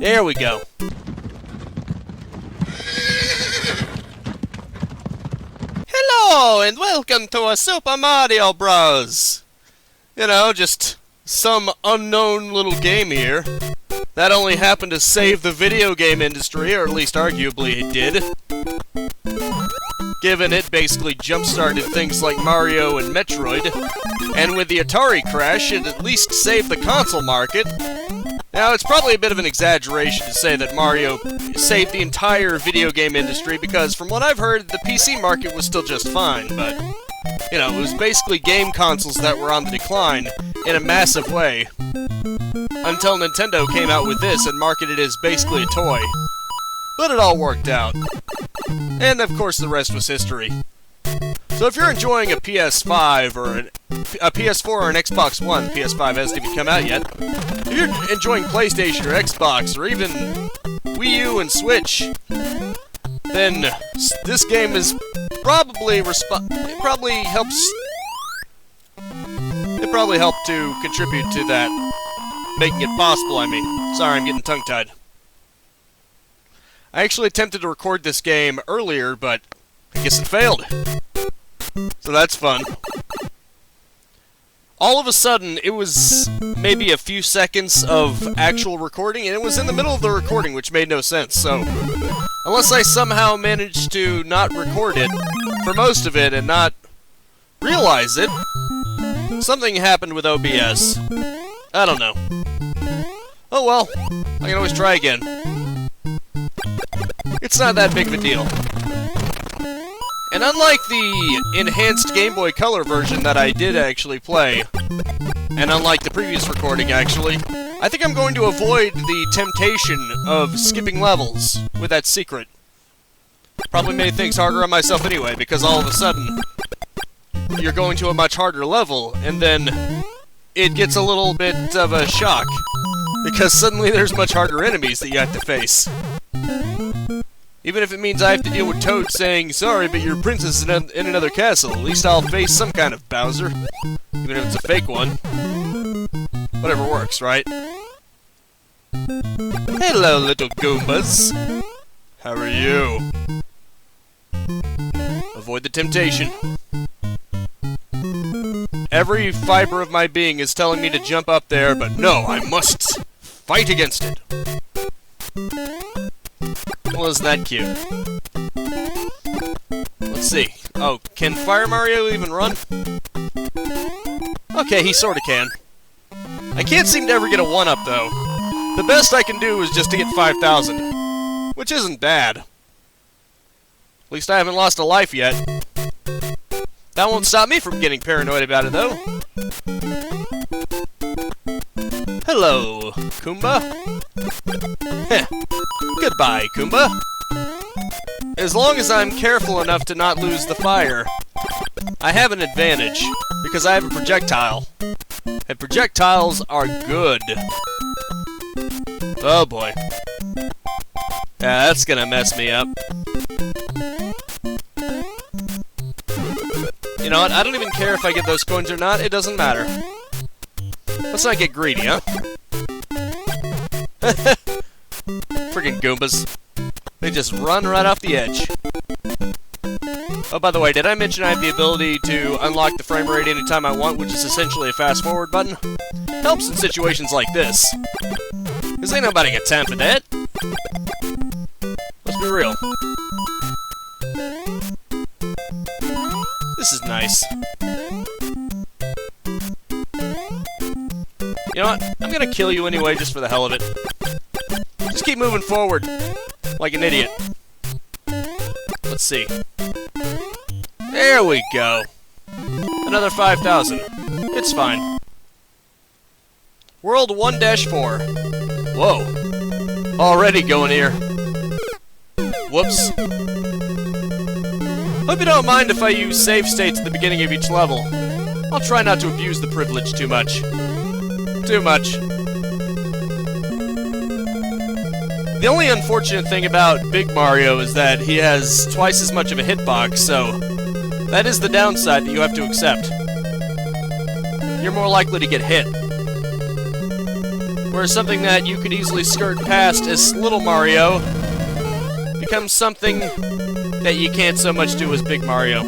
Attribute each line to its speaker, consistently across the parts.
Speaker 1: There we go. Hello, and welcome to a Super Mario Bros. You know, just some unknown little game here that only happened to save the video game industry, or at least arguably it did. Given it basically jump-started things like Mario and Metroid, and with the Atari crash, it at least saved the console market. Now, it's probably a bit of an exaggeration to say that Mario saved the entire video game industry, because from what I've heard, the PC market was still just fine, but, you know, it was basically game consoles that were on the decline in a massive way, until Nintendo came out with this and marketed it as basically a toy. But it all worked out. And, of course, the rest was history. So if you're enjoying a PS5 or a PS4 or an Xbox One, PS5 hasn't even come out yet, if you're enjoying PlayStation or Xbox or even Wii U and Switch, then this game is probably it probably helped to contribute to that, making it possible, I mean. Sorry, I'm getting tongue-tied. I actually attempted to record this game earlier, but I guess it failed. So that's fun. All of a sudden, it was maybe a few seconds of actual recording, and it was in the middle of the recording, which made no sense, so unless I somehow managed to not record it for most of it and not realize it, something happened with OBS. I don't know. Oh well, I can always try again. It's not that big of a deal. And unlike the enhanced Game Boy Color version that I did actually play, and unlike the previous recording actually, I think I'm going to avoid the temptation of skipping levels with that secret. Probably made things harder on myself anyway, because all of a sudden, you're going to a much harder level, and then it gets a little bit of a shock, because suddenly there's much harder enemies that you have to face. Even if it means I have to deal with Toad saying, "Sorry, but your princess is in another castle. At least I'll face some kind of Bowser. Even if it's a fake one. Whatever works, right?" Hello, little Goombas. How are you? Avoid the temptation. Every fiber of my being is telling me to jump up there, but no, I must fight against it. Well, isn't that cute? Let's see. Oh, can Fire Mario even run? Okay, he sorta can. I can't seem to ever get a 1-up, though. The best I can do is just to get 5,000. Which isn't bad. At least I haven't lost a life yet. That won't stop me from getting paranoid about it, though. Hello, Koomba. Heh. Goodbye, Koomba. As long as I'm careful enough to not lose the fire, I have an advantage, because I have a projectile. And projectiles are good. Oh boy. Yeah, that's gonna mess me up. You know what, I don't even care if I get those coins or not, it doesn't matter. Let's not get greedy, huh? Friggin' Goombas. They just run right off the edge. Oh, by the way, did I mention I have the ability to unlock the frame rate anytime I want, which is essentially a fast-forward button? Helps in situations like this. Because ain't nobody got time for that. Let's be real. This is nice. You know what? I'm gonna kill you anyway, just for the hell of it. Just keep moving forward, like an idiot. Let's see. There we go. Another 5,000. It's fine. World 1-4. Whoa. Already going here. Whoops. Hope you don't mind if I use save states at the beginning of each level. I'll try not to abuse the privilege too much. Too much. The only unfortunate thing about Big Mario is that he has twice as much of a hitbox, so that is the downside that you have to accept. You're more likely to get hit. where something that you could easily skirt past as Little Mario becomes something that you can't so much do as Big Mario.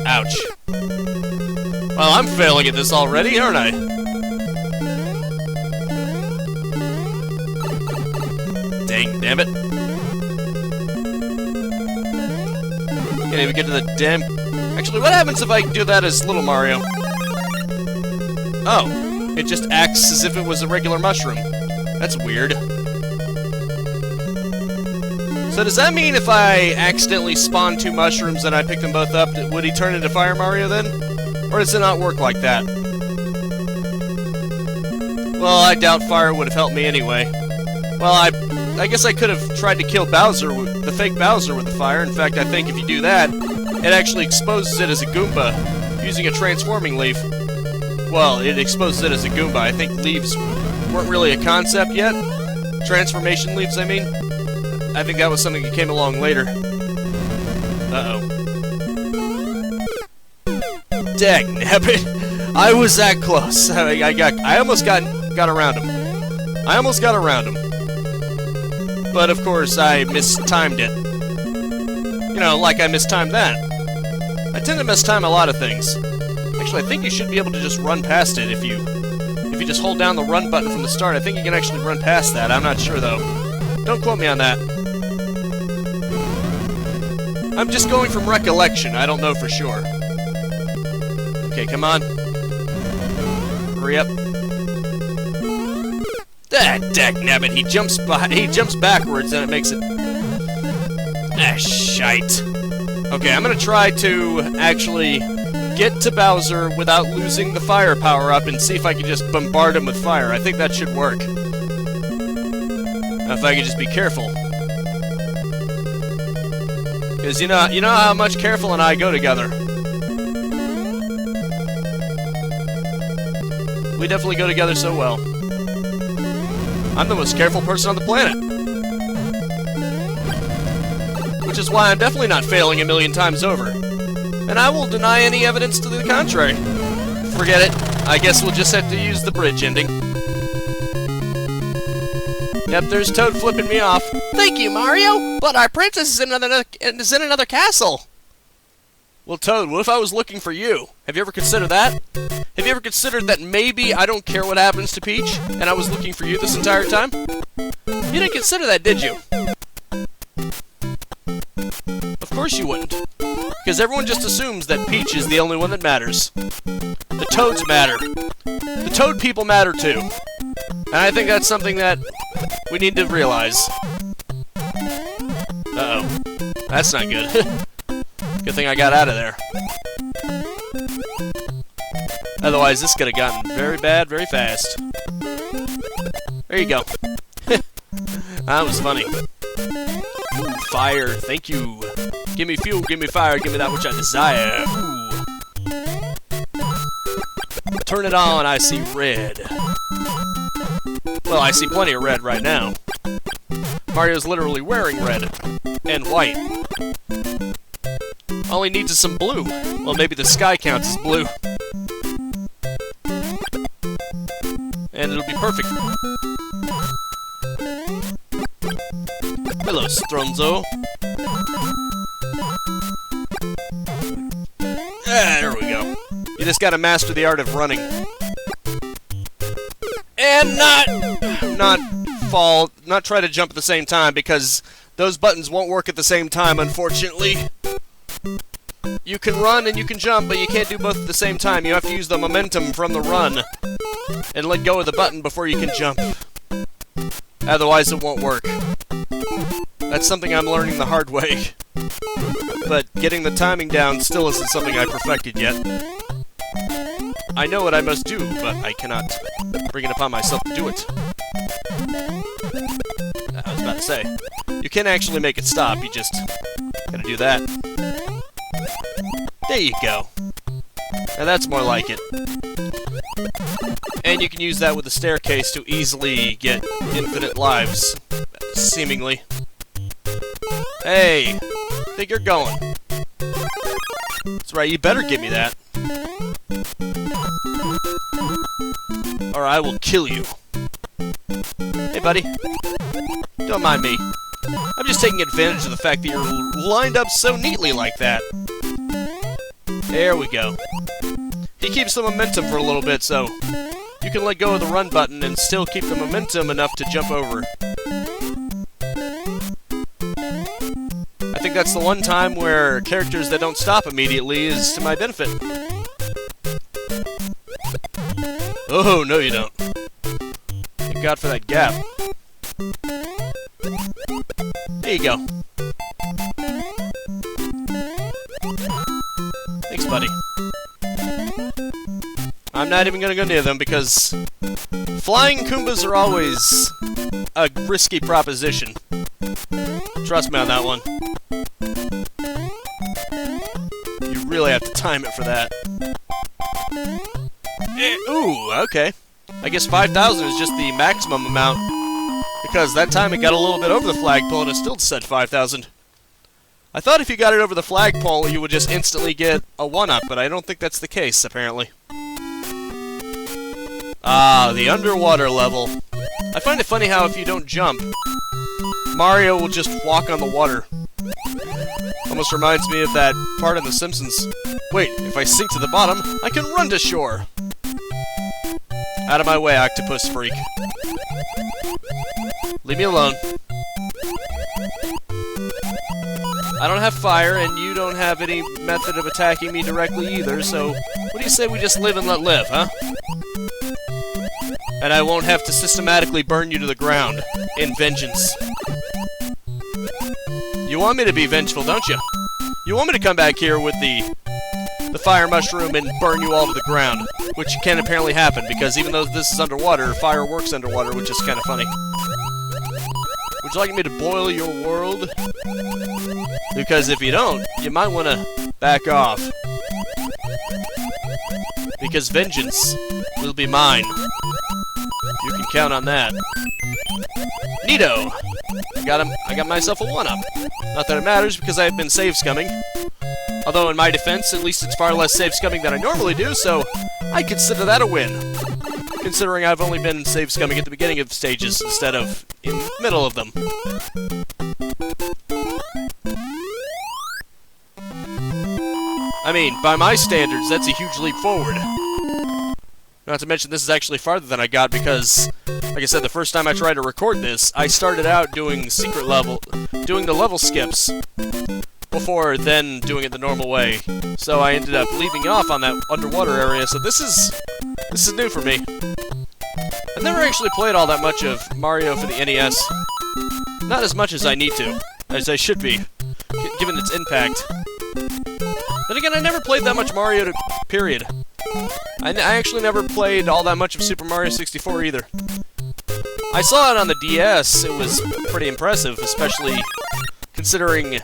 Speaker 1: Ouch. Well, I'm failing at this already, aren't I? Dang, damn it. Can't even get to the damn... Actually, what happens if I do that as Little Mario? Oh, it just acts as if it was a regular mushroom. That's weird. So does that mean if I accidentally spawn 2 mushrooms and I pick them both up, would he turn into Fire Mario then? Or does it not work like that? Well, I doubt fire would have helped me anyway. Well, I guess I could have tried to kill Bowser, the fake Bowser, with the fire. In fact, I think if you do that, it actually exposes it as a Goomba, using a transforming leaf. Well, it exposes it as a Goomba. I think leaves weren't really a concept yet. Transformation leaves, I mean. I think that was something that came along later. Uh-oh. Dagnabbit. I was that close. I almost got around him. I almost got around him. But of course, I mistimed it. You know, like I mistimed that. I tend to mistime a lot of things. Actually, I think you should be able to just run past it if you just hold down the run button from the start. I think you can actually run past that. I'm not sure, though. Don't quote me on that. I'm just going from recollection. I don't know for sure. Okay, come on. Hurry up. Ah, dagnabbit, he jumps backwards and it makes it... Ah, shite. Okay, I'm gonna try to actually get to Bowser without losing the fire power-up and see if I can just bombard him with fire. I think that should work. If I could just be careful. Because you know how much Careful and I go together. We definitely go together so well. I'm the most careful person on the planet. Which is why I'm definitely not failing a million times over. And I will deny any evidence to the contrary. Forget it. I guess we'll just have to use the bridge ending. Yep, there's Toad flipping me off. Thank you, Mario! But our princess is in another castle! Well, Toad, what if I was looking for you? Have you ever considered that? Have you ever considered that maybe I don't care what happens to Peach, and I was looking for you this entire time? You didn't consider that, did you? Of course you wouldn't. Because everyone just assumes that Peach is the only one that matters. The Toads matter. The Toad people matter too. And I think that's something that we need to realize. Uh-oh. That's not good. Good thing I got out of there. Otherwise, this could have gotten very bad very fast. There you go. That was funny. Ooh, fire, thank you. Give me fuel, give me fire, give me that which I desire. Ooh. Turn it on, I see red. Well, I see plenty of red right now. Mario's literally wearing red. And white. All he needs is some blue. Well, maybe the sky counts as blue. And it'll be perfect. Hello, Stronzo. Ah, there we go. You just gotta master the art of running. And not try to jump at the same time, because those buttons won't work at the same time, unfortunately. You can run and you can jump, but you can't do both at the same time. You have to use the momentum from the run and let go of the button before you can jump. Otherwise, it won't work. That's something I'm learning the hard way. But getting the timing down still isn't something I perfected yet. I know what I must do, but I cannot bring it upon myself to do it. I was about to say, you can actually make it stop, you just gotta do that. There you go. Now that's more like it. And you can use that with the staircase to easily get infinite lives, seemingly. Hey, I think you're going. That's right, you better give me that. or I will kill you. Hey, buddy. Don't mind me. I'm just taking advantage of the fact that you're lined up so neatly like that. There we go. He keeps the momentum for a little bit, so you can let go of the run button and still keep the momentum enough to jump over. I think that's the one time where characters that don't stop immediately is to my benefit. Oh, no you don't. Thank God for that gap. There you go. Thanks, buddy. I'm not even gonna go near them because flying Goombas are always a risky proposition. Trust me on that one. You really have to time it for that. Ooh, okay. I guess 5,000 is just the maximum amount, because that time it got a little bit over the flagpole and it still said 5,000. I thought if you got it over the flagpole you would just instantly get a 1-up, but I don't think that's the case, apparently. Ah, the underwater level. I find it funny how if you don't jump, Mario will just walk on the water. Almost reminds me of that part in The Simpsons. Wait, if I sink to the bottom, I can run to shore! Out of my way, octopus freak. Leave me alone. I don't have fire, and you don't have any method of attacking me directly either, so what do you say we just live and let live, huh? And I won't have to systematically burn you to the ground in vengeance. You want me to be vengeful, don't you? You want me to come back here with the fire mushroom and burn you all to the ground, which can apparently happen, because even though this is underwater, fire works underwater, which is kind of funny. Would you like me to boil your world? Because if you don't, you might want to back off. Because vengeance will be mine. You can count on that. Neato! I got myself a 1-up. Not that it matters, because I've been save scumming. Although in my defense, at least it's far less save scumming than I normally do, so I consider that a win. Considering I've only been save scumming at the beginning of stages instead of in the middle of them. I mean, by my standards, that's a huge leap forward. Not to mention, this is actually farther than I got because, like I said, the first time I tried to record this, I started out doing doing the level skips, before then doing it the normal way. So I ended up leaving off on that underwater area, so this is new for me. I've never actually played all that much of Mario for the NES. Not as much as I need to, as I should be, given its impact. Then again, I never played that much Mario, period. I actually never played all that much of Super Mario 64 either. I saw it on the DS, it was pretty impressive, especially considering...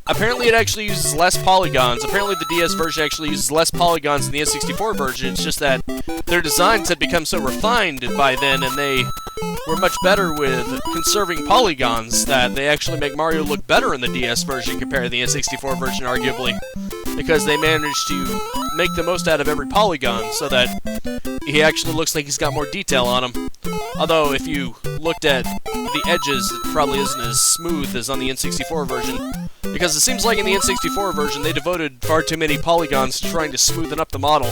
Speaker 1: Apparently it actually uses less polygons. Apparently the DS version actually uses less polygons than the N64 version. It's just that their designs had become so refined by then, and they were much better with conserving polygons, that they actually make Mario look better in the DS version compared to the N64 version, arguably. Because they managed to make the most out of every polygon, so that he actually looks like he's got more detail on him. Although, if you looked at the edges, it probably isn't as smooth as on the N64 version. Because it seems like in the N64 version, they devoted far too many polygons to trying to smoothen up the model.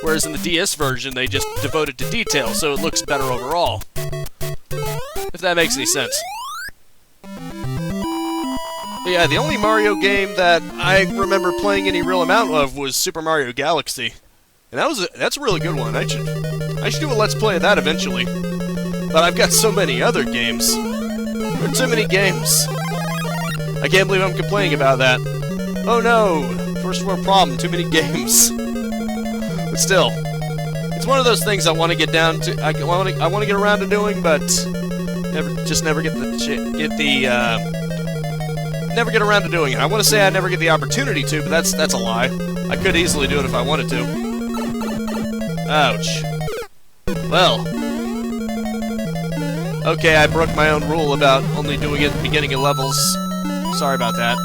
Speaker 1: Whereas in the DS version, they just devoted to detail, so it looks better overall. If that makes any sense. But yeah, the only Mario game that I remember playing any real amount of was Super Mario Galaxy. And that's a really good one. I should do a Let's Play of that eventually. But I've got so many other games. There are too many games. I can't believe I'm complaining about that. Oh no! First world problem, too many games. But still, it's one of those things I want to get down to. I want to get around to doing, but never get never get around to doing it. I want to say I never get the opportunity to, but that's a lie. I could easily do it if I wanted to. Ouch. Well. Okay, I broke my own rule about only doing it at the beginning of levels. Sorry about that.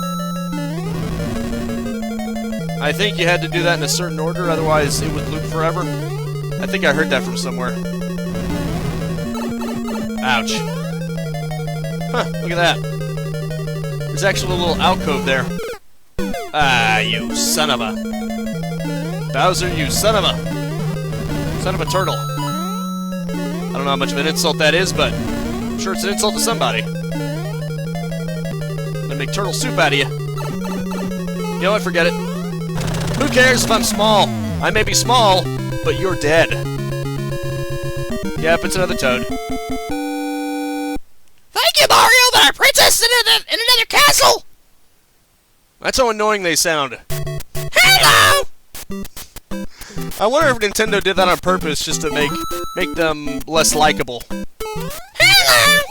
Speaker 1: I think you had to do that in a certain order, otherwise it would loop forever. I think I heard that from somewhere. Ouch. Huh, look at that. There's actually a little alcove there. Ah, you son of a... Bowser, you son of a turtle. I don't know how much of an insult that is, but I'm sure it's an insult to somebody. I'm gonna make turtle soup out of you. You know what, forget it. Who cares if I'm small? I may be small, but you're dead. Yep, it's another toad.
Speaker 2: Thank you, Mario, but our princess is in another castle!
Speaker 1: That's how annoying they sound.
Speaker 2: Hello!
Speaker 1: I wonder if Nintendo did that on purpose just to make them less likable.
Speaker 2: Hello!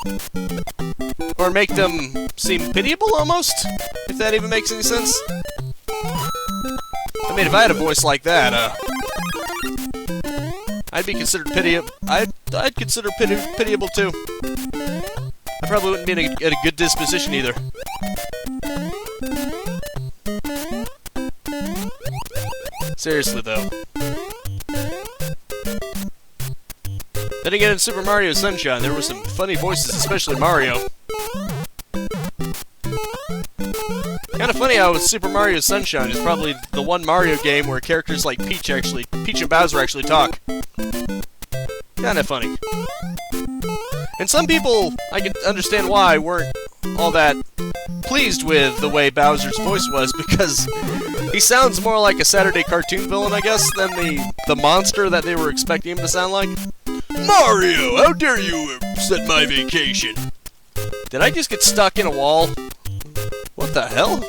Speaker 1: Or make them seem pitiable, almost? If that even makes any sense. I mean, if I had a voice like that, I'd be considered pitiable. I'd consider pitiable too. I probably wouldn't be in a good disposition either. Seriously, though. Then again, in Super Mario Sunshine, there were some funny voices, especially Mario. Kinda funny how with Super Mario Sunshine is probably the one Mario game where characters like Peach and Bowser actually talk. Kinda funny. And some people, I can understand why, weren't all that pleased with the way Bowser's voice was, because he sounds more like a Saturday cartoon villain, I guess, than the monster that they were expecting him to sound like. Mario, how dare you upset my vacation? Did I just get stuck in a wall? What the hell?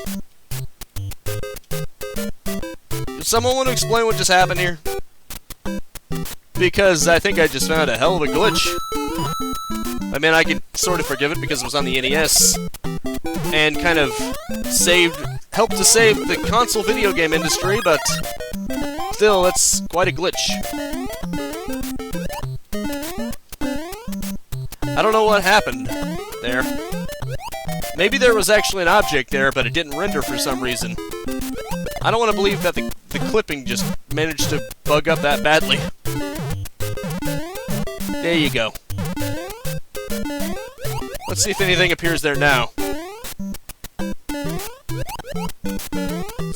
Speaker 1: Does someone want to explain what just happened here? Because I think I just found a hell of a glitch. I mean, I can sort of forgive it because it was on the NES, and kind of helped to save the console video game industry, but still, that's quite a glitch. I don't know what happened there. Maybe there was actually an object there, but it didn't render for some reason. I don't want to believe that the clipping just managed to bug up that badly. There you go. Let's see if anything appears there now.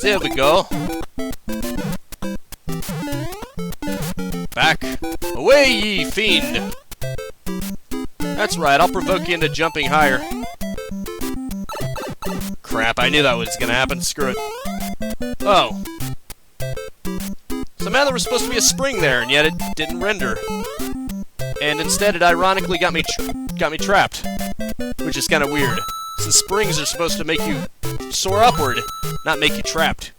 Speaker 1: There we go. Back. Away, ye fiend! That's right, I'll provoke you into jumping higher. Crap, I knew that was gonna happen. Screw it. Oh. Somehow there was supposed to be a spring there, and yet it didn't render. And instead it ironically got me trapped. Which is kinda weird, since springs are supposed to make you soar upward, not make you trapped.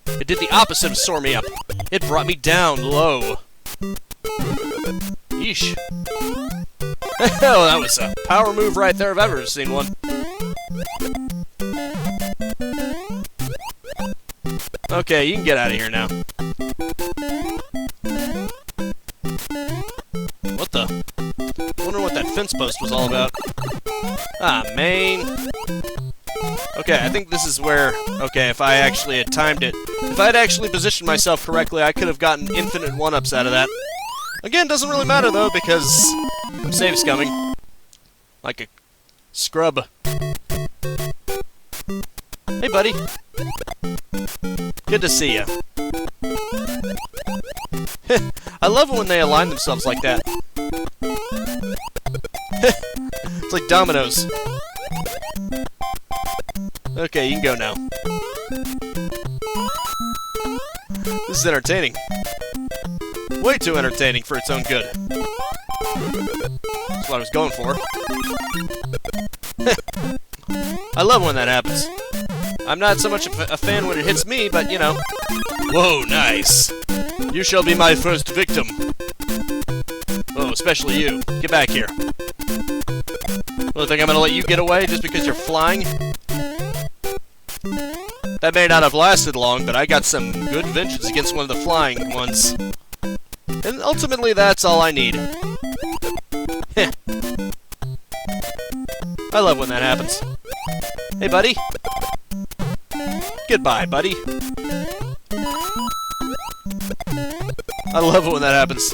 Speaker 1: It did the opposite of soar me up. It brought me down low. Yeesh. Oh, that was a power move right there if I've ever seen one. Okay, you can get out of here now. What the? I wonder what that fence post was all about. Ah, man. Okay, I think this is where... Okay, if I actually had timed it... If I had actually positioned myself correctly, I could have gotten infinite one-ups out of that. Again, doesn't really matter, though, because... I'm save scumming. Like a... scrub. Hey, buddy. Good to see ya. I love it when they align themselves like that. It's like dominoes. Okay, you can go now. This is entertaining. Way too entertaining for its own good. That's what I was going for. I love when that happens. I'm not so much a fan when it hits me, but, you know. Whoa, nice. You shall be my first victim. Oh, especially you. Get back here. Really think I'm gonna let you get away just because you're flying? That may not have lasted long, but I got some good vengeance against one of the flying ones. And ultimately, that's all I need. Heh. I love when that happens. Hey, buddy. Goodbye, buddy. I love it when that happens.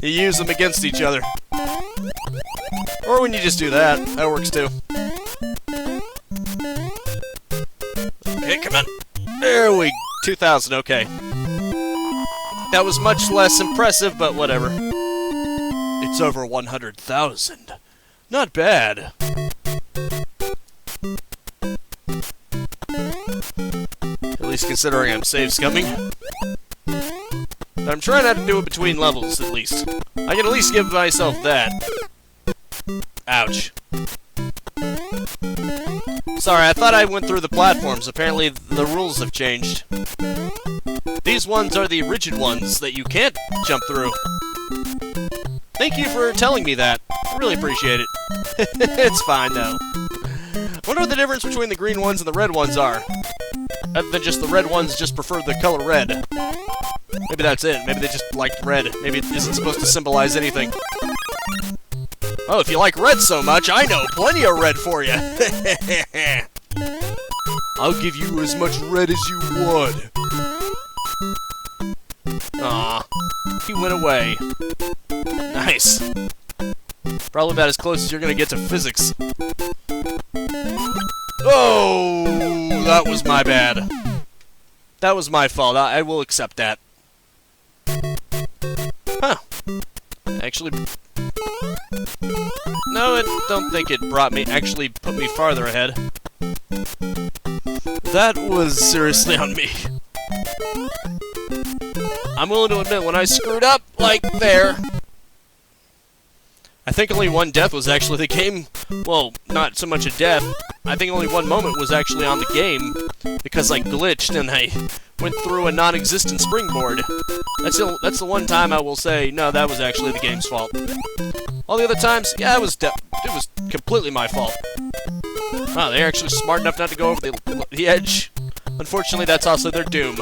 Speaker 1: You use them against each other. Or when you just do that. That works too. Okay, come on. There we... 2,000, okay. That was much less impressive, but whatever. It's over 100,000. Not bad. At least considering I'm save scumming. But I'm trying not to do it between levels, at least. I can at least give myself that. Ouch. Sorry, I thought I went through the platforms. Apparently, the rules have changed. These ones are the rigid ones that you can't jump through. Thank you for telling me that. I really appreciate it. It's fine, though. I wonder what the difference between the green ones and the red ones are. Other than just the red ones just prefer the color red. Maybe that's it. Maybe they just liked red. Maybe it isn't supposed to symbolize anything. Oh, if you like red so much, I know plenty of red for you. I'll give you as much red as you want. Aw, he went away. Nice. Probably about as close as you're gonna get to physics. Oh, that was my bad. That was my fault. I will accept that. Huh. Actually... No, I don't think it actually put me farther ahead. That was seriously on me. I'm willing to admit, when I screwed up, like there... I think only one death was actually the game... Well, not so much a death. I think only one moment was actually on the game, because I glitched and I went through a non-existent springboard. That's the one time I will say, no, that was actually the game's fault. All the other times, yeah, it was completely my fault. Wow, they're actually smart enough not to go over the edge. Unfortunately, that's also their doom.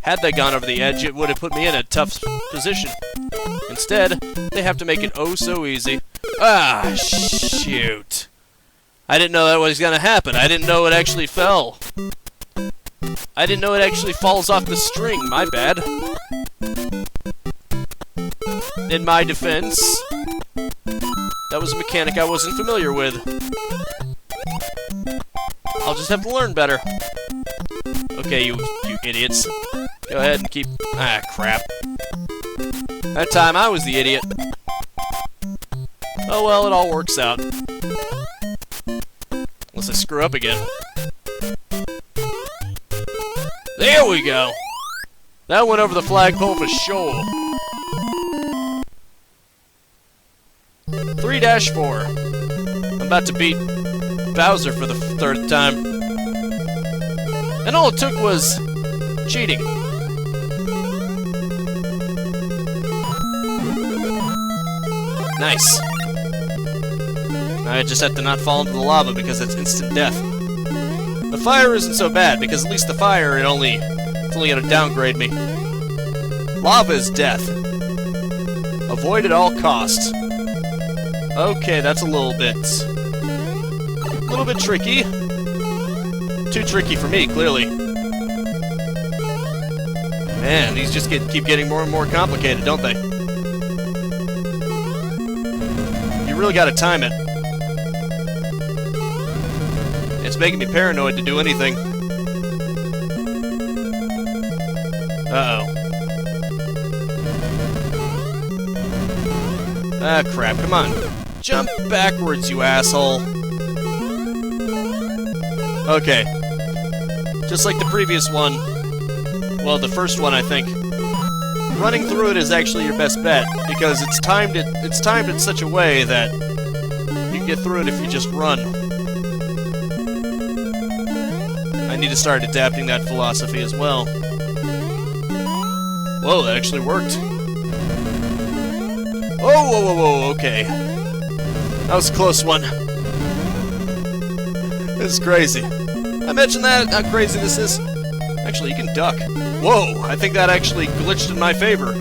Speaker 1: Had they gone over the edge, it would have put me in a tough position. Instead, they have to make it oh so easy. Ah, shoot. I didn't know that was gonna happen. I didn't know it actually fell. I didn't know it actually falls off the string. My bad. In my defense, that was a mechanic I wasn't familiar with. I'll just have to learn better. Okay, you idiots. Go ahead and keep... Ah, crap. That time I was the idiot. Oh well, it all works out. Unless I screw up again. There we go! That went over the flagpole for sure. 3-4. I'm about to beat Bowser for the third time. And all it took was cheating. Nice. Now I just have to not fall into the lava because it's instant death. The fire isn't so bad because at least the fire it's only gonna downgrade me. Lava is death. Avoid at all costs. Okay, that's a little bit tricky. Too tricky for me, clearly. Man, these just keep getting more and more complicated, don't they? You really gotta time it. It's making me paranoid to do anything. Uh-oh. Ah, crap, come on. Jump backwards, you asshole. Okay. Just like the previous one. Well, the first one, I think. Running through it is actually your best bet, because it's timed in such a way that you can get through it if you just run. I need to start adapting that philosophy as well. Whoa, that actually worked. Oh, whoa, whoa, whoa, okay. That was a close one. This is crazy. I mentioned that, how crazy this is. Actually, you can duck. Whoa, I think that actually glitched in my favor.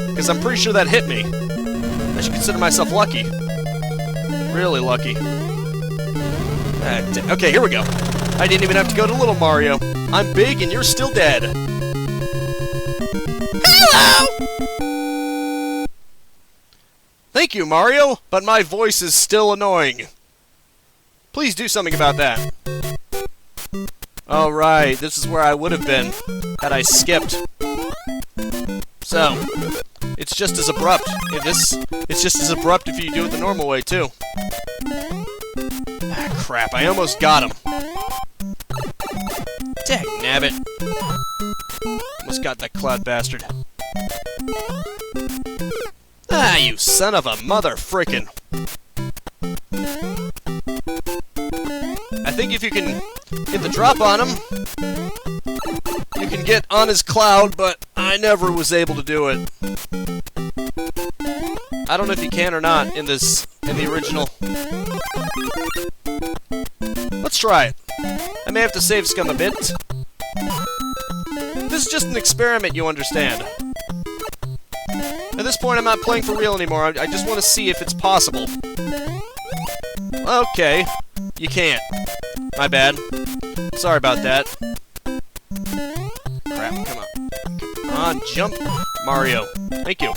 Speaker 1: Because I'm pretty sure that hit me. I should consider myself lucky. Really lucky. Okay, here we go. I didn't even have to go to Little Mario. I'm big and you're still dead.
Speaker 2: Hello! Hello?
Speaker 1: Thank you, Mario, but my voice is still annoying. Please do something about that. Alright, this is where I would have been had I skipped. So, it's just as abrupt. It's just as abrupt if you do it the normal way, too. Ah, crap, I almost got him. Dagnabbit. Almost got that cloud bastard. Ah, you son of a mother frickin'. I think if you can hit the drop on him, you can get on his cloud, but I never was able to do it. I don't know if you can or not in the original. Let's try it. I may have to save scum a bit. This is just an experiment, you understand. At this point, I'm not playing for real anymore. I just want to see if it's possible. Okay. You can't. My bad. Sorry about that. Crap, come on. Come on, jump, Mario. Thank you.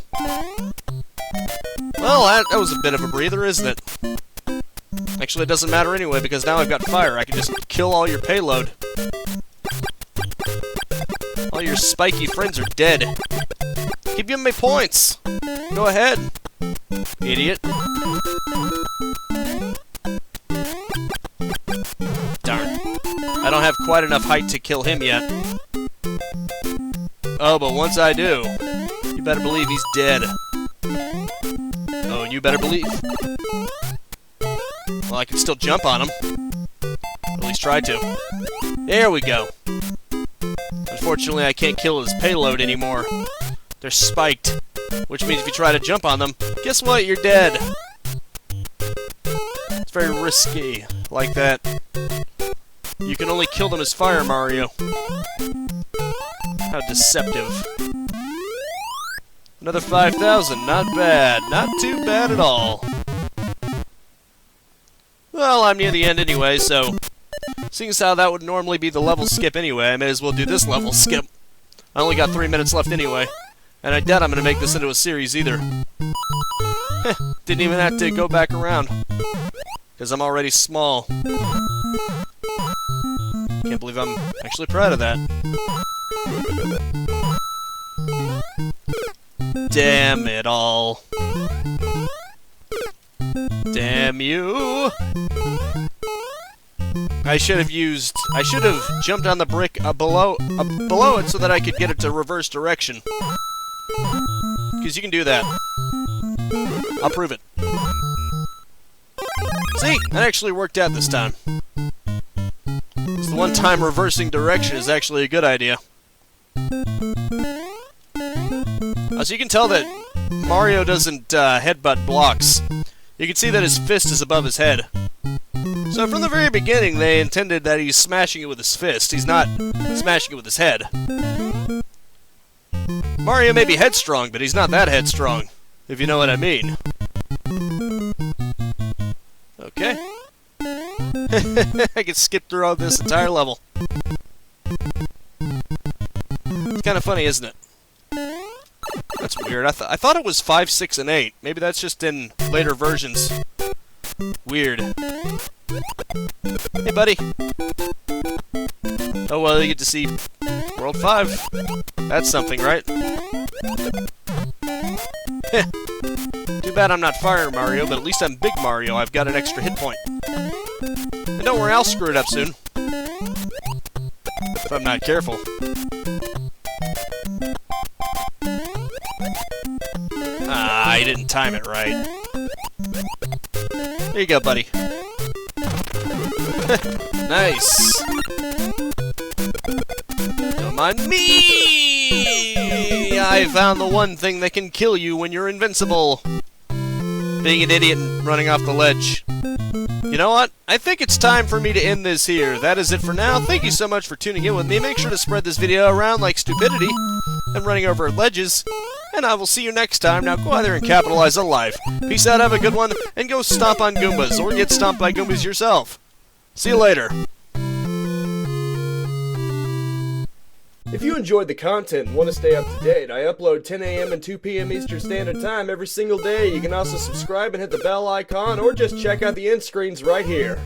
Speaker 1: Well, that was a bit of a breather, isn't it? Actually, it doesn't matter anyway, because now I've got fire. I can just kill all your payload. All your spiky friends are dead. Keep giving me points. Go ahead, idiot. Darn. I don't have quite enough height to kill him yet. Oh, but once I do, you better believe he's dead. Oh, and you better believe. Well, I can still jump on him. At least try to. There we go. Unfortunately, I can't kill his payload anymore. They're spiked. Which means if you try to jump on them, guess what? You're dead. It's very risky. Like that. You can only kill them as Fire Mario. How deceptive. Another 5,000. Not bad. Not too bad at all. Well, I'm near the end anyway, so seeing as how that would normally be the level skip anyway, I may as well do this level skip. I only got 3 minutes left anyway, and I doubt I'm going to make this into a series either. Didn't even have to go back around, because I'm already small. Can't believe I'm actually proud of that. Damn it all. Damn you! I should have jumped on the brick below it so that I could get it to reverse direction. Because you can do that. I'll prove it. See? That actually worked out this time. It's the one time reversing direction is actually a good idea. So you can tell that Mario doesn't headbutt blocks. You can see that his fist is above his head. So from the very beginning, they intended that he's smashing it with his fist. He's not smashing it with his head. Mario may be headstrong, but he's not that headstrong, if you know what I mean. Okay. I can skip through all this entire level. It's kind of funny, isn't it? That's weird. I thought it was 5, 6, and 8. Maybe that's just in later versions. Weird. Hey, buddy. Oh, well, you get to see World 5. That's something, right? Too bad I'm not Fire Mario, but at least I'm Big Mario. I've got an extra hit point. And don't worry, I'll screw it up soon. If I'm not careful. Ah, I didn't time it right. There you go, buddy. Nice. Don't mind me! I found the one thing that can kill you when you're invincible. Being an idiot and running off the ledge. You know what? I think it's time for me to end this here. That is it for now. Thank you so much for tuning in with me. Make sure to spread this video around like stupidity and running over ledges. And I will see you next time. Now go out there and capitalize on life. Peace out, have a good one, and go stomp on Goombas, or get stomped by Goombas yourself. See you later.
Speaker 3: If you enjoyed the content and want to stay up to date, I upload 10 a.m. and 2 p.m. Eastern Standard Time every single day. You can also subscribe and hit the bell icon, or just check out the end screens right here.